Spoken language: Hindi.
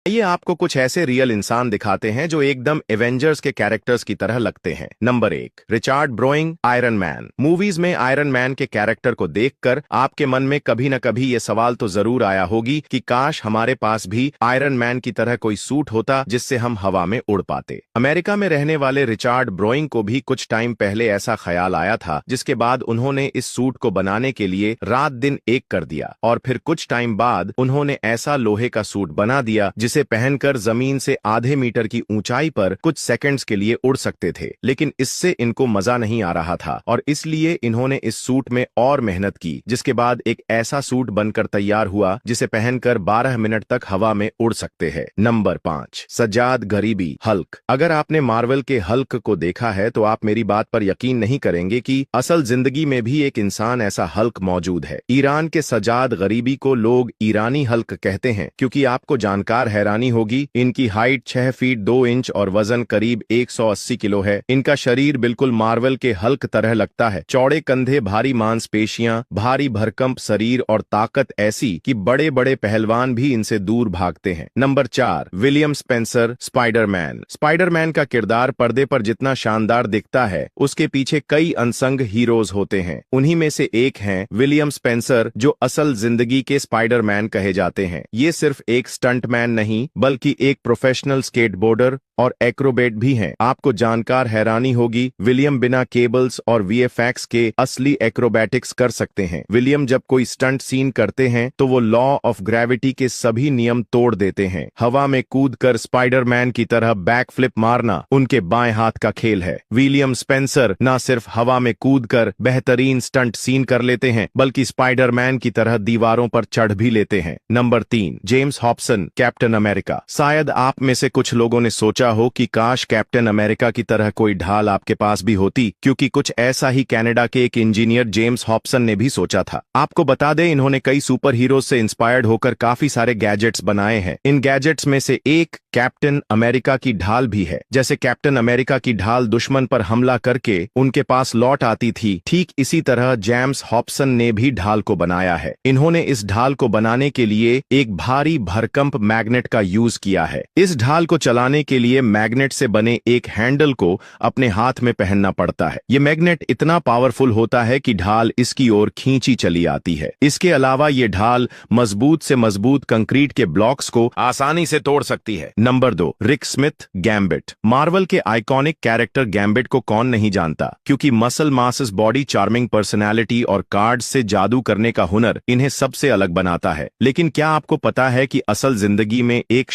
ये आपको कुछ ऐसे रियल इंसान दिखाते हैं जो एकदम एवेंजर्स के कैरेक्टर्स की तरह लगते हैं। Number 1, Richard ब्रोइंग, iron man. Movies में आयरन मैन के कैरेक्टर को देखकर आपके मन में कभी न कभी ये सवाल तो जरूर आया होगी कि काश हमारे पास भी आयरन मैन की तरह कोई सूट होता जिससे हम हवा में उड़ पाते। अमेरिका में रहने वाले रिचार्ड ब्रोइंग को भी कुछ टाइम पहले ऐसा ख्याल आया था, जिसके बाद उन्होंने इस सूट को बनाने के लिए रात दिन एक कर दिया और फिर कुछ टाइम बाद उन्होंने ऐसा लोहे का सूट बना दिया जिसे पहनकर जमीन से आधे मीटर की ऊंचाई पर कुछ सेकंड्स के लिए उड़ सकते थे। लेकिन इससे इनको मजा नहीं आ रहा था और इसलिए इन्होंने इस सूट में और मेहनत की, जिसके बाद एक ऐसा सूट बनकर तैयार हुआ जिसे पहनकर 12 मिनट तक हवा में उड़ सकते हैं। नंबर 5, सज्जाद गरीबी, हल्क। अगर आपने मार्वल के हल्क को देखा है तो आप मेरी बात पर यकीन नहीं करेंगे कि असल जिंदगी में भी एक इंसान ऐसा हल्क मौजूद है। ईरान के सज्जाद गरीबी को लोग ईरानी हल्क कहते हैं क्योंकि आपको जानकार हैरानी होगी, इनकी हाइट 6 फीट 2 इंच और वजन करीब 180 किलो है। इनका शरीर बिल्कुल मार्वल के हल्क तरह लगता है। चौड़े कंधे, भारी मांसपेशियां, भारी भरकंप शरीर और ताकत ऐसी कि बड़े बड़े पहलवान भी इनसे दूर भागते हैं। Number 4, William Spencer, Spiderman. Spiderman का किरदार पर्दे पर जितना शानदार दिखता है, उसके पीछे कई अनसंग हीरोज होते हैं। उन्हीं में से एक हैं विलियम स्पेंसर, जो असल जिंदगी के स्पाइडरमैन कहे जाते हैं। ये सिर्फ एक स्टंटमैन नहीं बल्कि एक प्रोफेशनल स्केटबोर्डर और एक्रोबेट भी हैं। आपको जानकार हैरानी होगी, विलियम बिना केबल्स और वीएफएक्स के असली एक्रोबैटिक्स कर सकते हैं। विलियम जब कोई स्टंट सीन करते हैं तो वो लॉ ऑफ ग्रेविटी के सभी नियम तोड़ देते हैं। हवा में कूदकर स्पाइडरमैन की तरह बैक फ्लिप मारना उनके बाएं हाथ का खेल है। विलियम स्पेंसर न सिर्फ हवा में कूदकर बेहतरीन स्टंट सीन कर लेते हैं बल्कि स्पाइडरमैन की तरह दीवारों पर चढ़ भी लेते हैं। Number 3, James Hobson, captain America. शायद आप में से कुछ लोगों ने सोचा हो कि काश कैप्टन अमेरिका की तरह कोई ढाल आपके पास भी होती, क्योंकि कुछ ऐसा ही कनाडा के एक इंजीनियर जेम्स हॉब्सन ने भी सोचा था। आपको बता दें, इन्होंने कई सुपर हीरोज से इंस्पायर्ड होकर काफी सारे गैजेट्स बनाए हैं। इन गैजेट्स में से एक कैप्टन अमेरिका की ढाल भी है। जैसे कैप्टन अमेरिका की ढाल दुश्मन पर हमला करके उनके पास लौट आती थी, ठीक इसी तरह जेम्स हॉब्सन ने भी ढाल को बनाया है। इन्होंने इस ढाल को बनाने के लिए एक भारी भरकंप मैग्नेट का यूज किया है। इस ढाल को चलाने के लिए मैग्नेट से बने एक हैंडल को अपने हाथ में पहनना पड़ता है। ये मैग्नेट इतना पावरफुल होता है कि ढाल इसकी ओर खींची चली आती है। इसके अलावा ये ढाल मजबूत से मजबूत कंक्रीट के ब्लॉक्स को आसानी से तोड़ सकती है। नंबर 2, रिक स्मिथ, गैम्बिट। मार्वल के आइकॉनिक कैरेक्टर गैम्बिट को कौन नहीं जानता, क्योंकि muscle masses, body, charming personality और कार्ड से जादू करने का हुनर इन्हें सबसे अलग बनाता है। लेकिन क्या आपको पता है कि असल जिंदगी में एक